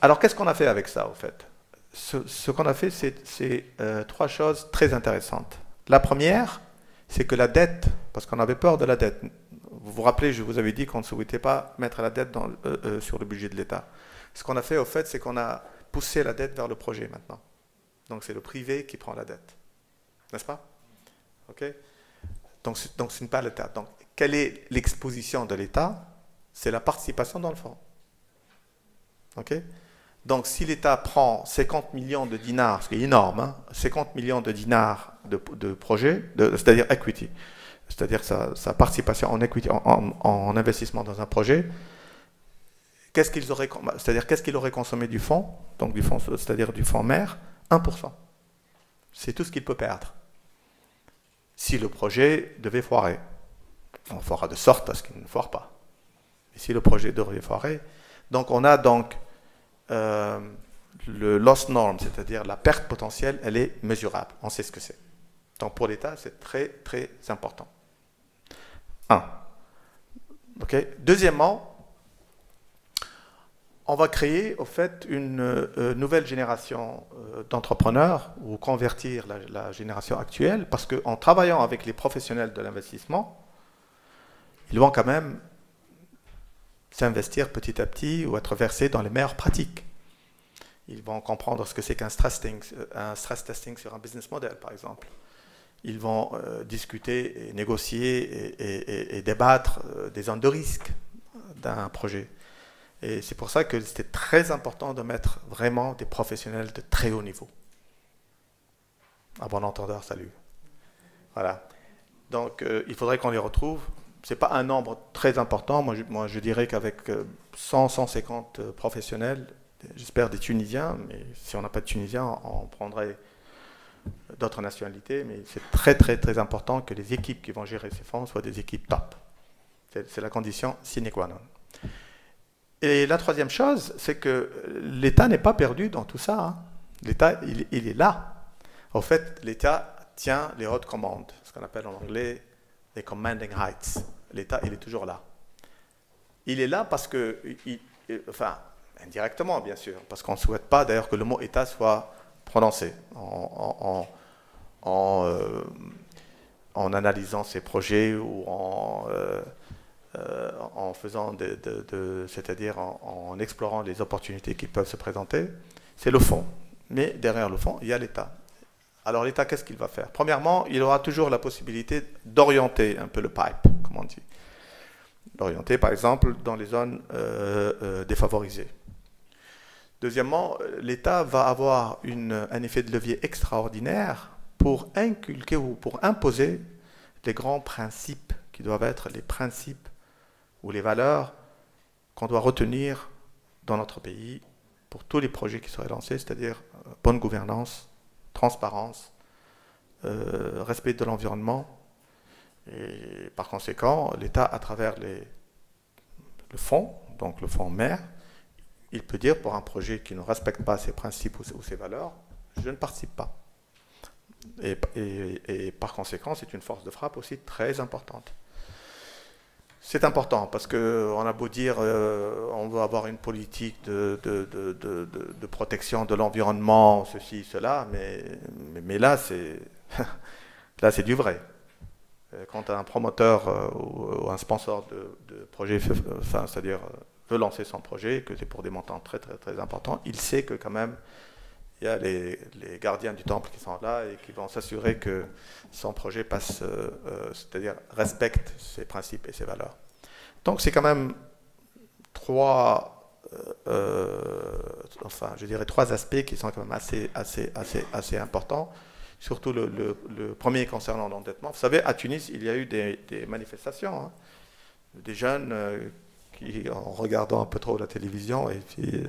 Alors, qu'est-ce qu'on a fait avec ça, au fait? Ce qu'on a fait, c'est trois choses très intéressantes. La première, c'est que la dette, parce qu'on avait peur de la dette. Vous vous rappelez, je vous avais dit qu'on ne souhaitait pas mettre la dette sur le budget de l'État. Ce qu'on a fait, au fait, c'est qu'on a poussé la dette vers le projet maintenant. Donc, c'est le privé qui prend la dette. N'est-ce pas? OK? Donc, ce n'est pas l'État. Donc, quelle est l'exposition de l'État? C'est la participation dans le fonds. OK? Donc, si l'État prend 50 millions de dinars, ce qui est énorme, hein, 50 millions de dinars de projet, c'est-à-dire equity, c'est-à-dire sa participation en equity, en investissement dans un projet, qu'est-ce qu'il aurait consommé du fonds, donc du fonds, c'est-à-dire du fonds mère? 1%. C'est tout ce qu'il peut perdre. Si le projet devait foirer, on fera de sorte à ce qu'il ne foire pas. Et si le projet devait foirer, donc on a donc le loss norm, c'est-à-dire la perte potentielle, elle est mesurable. On sait ce que c'est. Donc pour l'État, c'est très très important. Un. Okay. Deuxièmement, on va créer au fait une nouvelle génération d'entrepreneurs ou convertir la génération actuelle, parce qu'en travaillant avec les professionnels de l'investissement, ils vont quand même s'investir petit à petit ou être versés dans les meilleures pratiques. Ils vont comprendre ce que c'est qu'un stress testing sur un business model, par exemple. Ils vont discuter, et négocier et débattre des zones de risque d'un projet. Et c'est pour ça que c'était très important de mettre vraiment des professionnels de très haut niveau. À bon entendeur, salut. Voilà. Donc, il faudrait qu'on les retrouve. Ce n'est pas un nombre très important. Moi, je dirais qu'avec 100, 150 professionnels, j'espère des Tunisiens, mais si on n'a pas de Tunisiens, on prendrait d'autres nationalités. Mais c'est très, très, très important que les équipes qui vont gérer ces fonds soient des équipes top. C'est la condition sine qua non. Et la troisième chose, c'est que l'État n'est pas perdu dans tout ça. Hein. L'État, il est là. En fait, l'État tient les hautes commandes, ce qu'on appelle en anglais les commanding rights. L'État, il est toujours là. Il est là parce que, enfin, indirectement, bien sûr, parce qu'on ne souhaite pas d'ailleurs que le mot État soit prononcé en analysant ces projets ou en faisant c'est-à-dire en explorant les opportunités qui peuvent se présenter. C'est le fond. Mais derrière le fond, il y a l'État. Alors l'État, qu'est-ce qu'il va faire? Premièrement, il aura toujours la possibilité d'orienter un peu le pipe, comme on dit. D'orienter, par exemple, dans les zones défavorisées. Deuxièmement, l'État va avoir un effet de levier extraordinaire pour inculquer ou pour imposer les grands principes qui doivent être les principes ou les valeurs qu'on doit retenir dans notre pays pour tous les projets qui seraient lancés, c'est-à-dire bonne gouvernance, transparence, respect de l'environnement. Et par conséquent, l'État, à travers le fonds, donc le fonds mère, il peut dire pour un projet qui ne respecte pas ces principes ou ces valeurs, je ne participe pas. Et par conséquent, c'est une force de frappe aussi très importante. C'est important parce qu'on a beau dire on veut avoir une politique de protection de l'environnement, ceci, cela, mais là, c'est du vrai. Quand un promoteur ou un sponsor de projet, enfin, c'est-à-dire veut lancer son projet, que c'est pour des montants très, très, très importants, il sait que quand même, il y a les gardiens du temple qui sont là et qui vont s'assurer que son projet passe, c'est-à-dire respecte ses principes et ses valeurs. Donc c'est quand même trois aspects qui sont quand même assez importants. Surtout le premier concernant l'endettement. Vous savez, à Tunis, il y a eu des manifestations, hein, des jeunes qui, en regardant un peu trop la télévision, et puis,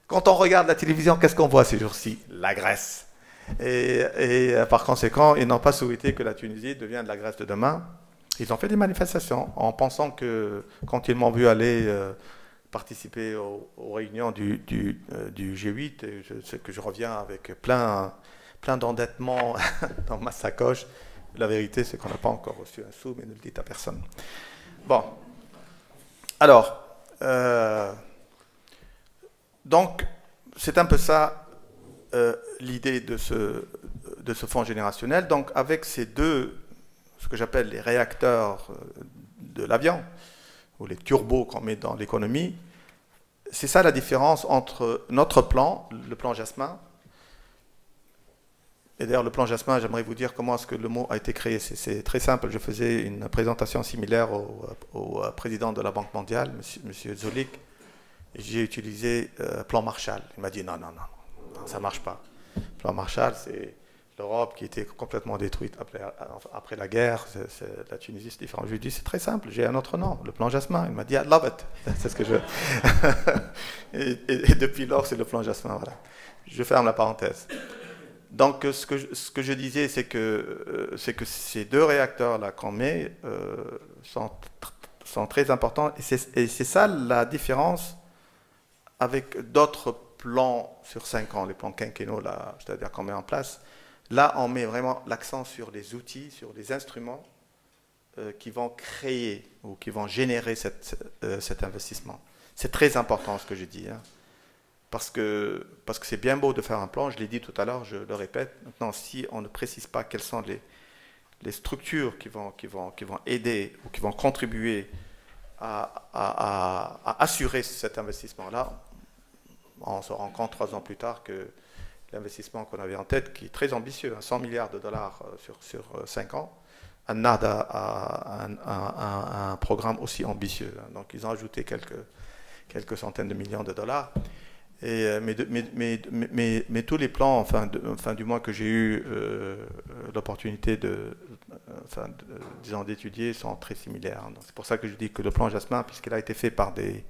quand on regarde la télévision, qu'est-ce qu'on voit ces jours-ci? La Grèce. Et par conséquent, ils n'ont pas souhaité que la Tunisie devienne la Grèce de demain. Ils ont fait des manifestations en pensant que, quand ils m'ont vu aller participer aux réunions du G8, et je sais que je reviens avec plein d'endettement dans ma sacoche. La vérité, c'est qu'on n'a pas encore reçu un sou, mais ne le dites à personne. Bon. Alors, Donc, c'est un peu ça l'idée de ce fonds générationnel. Donc, avec ces deux, ce que j'appelle les réacteurs de l'avion, ou les turbos qu'on met dans l'économie, c'est ça la différence entre notre plan, le plan Jasmin. Et d'ailleurs, le plan Jasmin, j'aimerais vous dire comment est-ce que le mot a été créé. C'est très simple. Je faisais une présentation similaire au président de la Banque mondiale, M. Zolik, et j'ai utilisé plan Marshall. Il m'a dit non, ça ne marche pas. Plan Marshall, c'est l'Europe qui était complètement détruite après la guerre. La Tunisie, c'est différent. Je lui ai dit, c'est très simple, j'ai un autre nom, le plan Jasmin. Il m'a dit, I love it. C'est ce que je... et depuis lors, c'est le plan Jasmin. Voilà. Je ferme la parenthèse. Donc, ce que je disais, c'est que ces deux réacteurs-là qu'on met sont très importants. Et c'est ça la différence avec d'autres plans sur 5 ans, les plans quinquennaux, c'est-à-dire qu'on met en place. Là, on met vraiment l'accent sur les outils, sur les instruments qui vont créer ou qui vont générer cet investissement. C'est très important ce que je dis. Hein. Parce que c'est bien beau de faire un plan, je l'ai dit tout à l'heure, je le répète. Maintenant, si on ne précise pas quelles sont les structures qui vont aider ou qui vont contribuer à assurer cet investissement-là, on se rend compte 3 ans plus tard que l'investissement qu'on avait en tête, qui est très ambitieux, 100 milliards de dollars sur 5 ans, NAD a un programme aussi ambitieux. Donc ils ont ajouté quelques centaines de millions de dollars. Mais tous les plans, enfin du moins que j'ai eu l'opportunité d'étudier, sont très similaires. C'est pour ça que je dis que le plan Jasmin, puisqu'il a été fait par des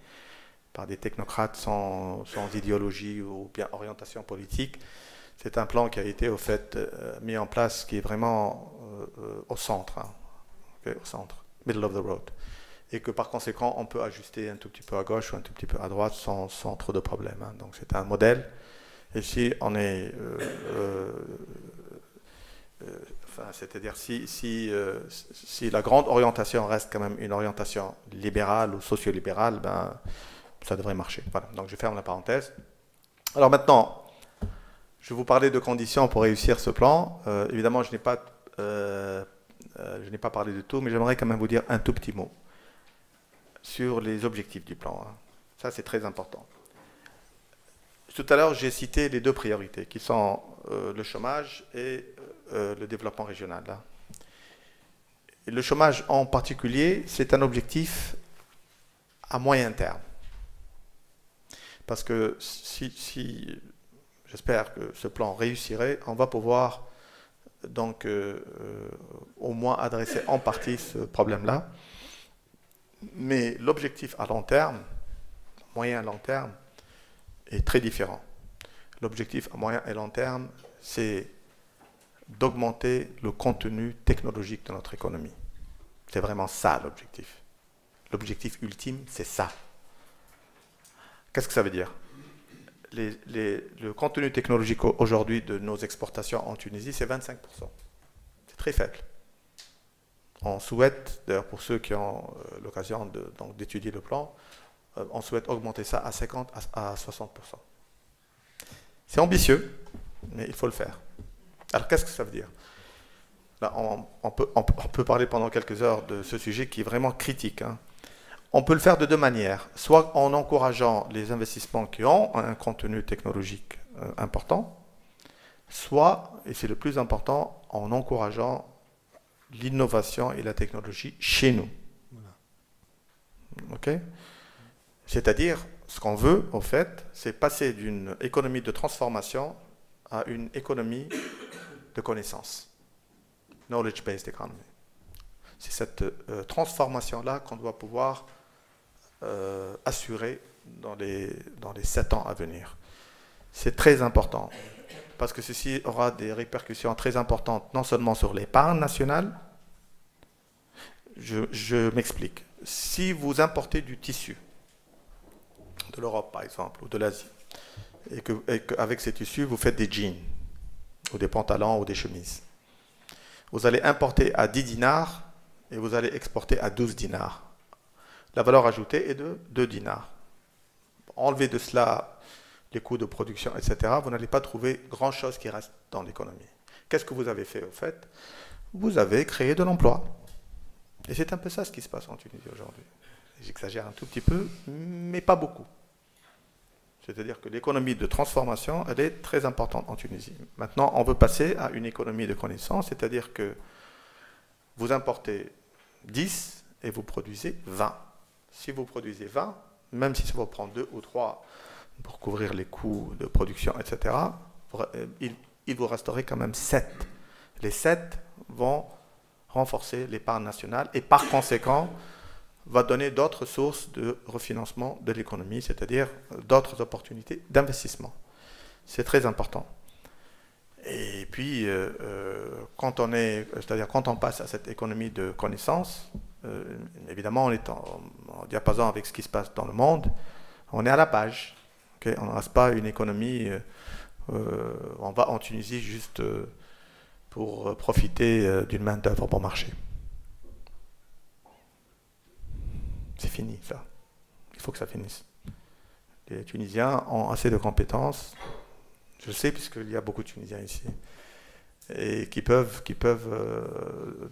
technocrates sans idéologie ou bien orientation politique, c'est un plan qui a été au fait mis en place, qui est vraiment au centre, hein, okay, au centre, middle of the road. Et que par conséquent, on peut ajuster un tout petit peu à gauche ou un tout petit peu à droite sans trop de problèmes. Hein. Donc c'est un modèle. Et si on est... c'est-à-dire si la grande orientation reste quand même une orientation libérale ou socio-libérale, ben, ça devrait marcher. Voilà. Donc je ferme la parenthèse. Alors maintenant, je vais vous parler de conditions pour réussir ce plan. Évidemment, je n'ai pas parlé de tout, mais j'aimerais quand même vous dire un tout petit mot sur les objectifs du plan. Ça, c'est très important. Tout à l'heure, j'ai cité les 2 priorités, qui sont le chômage et le développement régional. Et le chômage en particulier, c'est un objectif à moyen terme. Parce que si j'espère que ce plan réussirait, on va pouvoir donc au moins adresser en partie ce problème-là. Mais l'objectif à long terme, moyen et long terme, est très différent. L'objectif à moyen et long terme, c'est d'augmenter le contenu technologique de notre économie. C'est vraiment ça l'objectif. L'objectif ultime, c'est ça. Qu'est-ce que ça veut dire ? Le contenu technologique aujourd'hui de nos exportations en Tunisie, c'est 25%. C'est très faible. On souhaite, d'ailleurs pour ceux qui ont l'occasion d'étudier le plan, on souhaite augmenter ça à 50 à 60%. C'est ambitieux, mais il faut le faire. Alors qu'est-ce que ça veut dire ? Là, on peut parler pendant quelques heures de ce sujet qui est vraiment critique. Hein. On peut le faire de 2 manières, soit en encourageant les investissements qui ont un contenu technologique important, soit, et c'est le plus important, en encourageant l'innovation et la technologie chez nous. Okay ? C'est-à-dire, ce qu'on veut, au fait, c'est passer d'une économie de transformation à une économie de connaissance. Knowledge-based economy. C'est cette transformation-là qu'on doit pouvoir assurer dans les 7 ans à venir. C'est très important. Parce que ceci aura des répercussions très importantes, non seulement sur l'épargne nationale. Je m'explique. Si vous importez du tissu, de l'Europe par exemple, ou de l'Asie, et qu'avec ces tissus, vous faites des jeans, ou des pantalons, ou des chemises, vous allez importer à 10 dinars, et vous allez exporter à 12 dinars. La valeur ajoutée est de 2 dinars. Enlevez de cela les coûts de production, etc., vous n'allez pas trouver grand-chose qui reste dans l'économie. Qu'est-ce que vous avez fait au fait? Vous avez créé de l'emploi. Et c'est un peu ça ce qui se passe en Tunisie aujourd'hui. J'exagère un tout petit peu, mais pas beaucoup. C'est-à-dire que l'économie de transformation, elle est très importante en Tunisie. Maintenant, on veut passer à une économie de connaissance, c'est-à-dire que vous importez 10 et vous produisez 20. Si vous produisez 20, même si ça vous prend 2 ou 3 pour couvrir les coûts de production, etc., il vous resterait quand même 7. Les 7 vont renforcer l'épargne nationale et par conséquent va donner d'autres sources de refinancement de l'économie, c'est-à-dire d'autres opportunités d'investissement. C'est très important. Et puis, quand on passe à cette économie de connaissance, évidemment, on est en diapason avec ce qui se passe dans le monde, on est à la page. Okay? On ne reste pas une économie, on va en Tunisie juste pour profiter d'une main-d'œuvre bon marché. C'est fini, ça. Il faut que ça finisse. Les Tunisiens ont assez de compétences, je sais, puisqu'il y a beaucoup de Tunisiens ici, et qui peuvent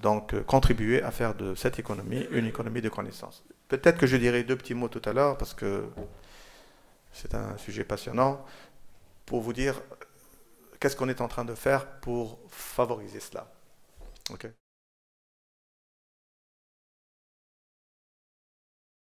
donc contribuer à faire de cette économie une économie de connaissance. Peut-être que je dirai 2 petits mots tout à l'heure, parce que c'est un sujet passionnant, pour vous dire qu'est-ce qu'on est en train de faire pour favoriser cela. Okay.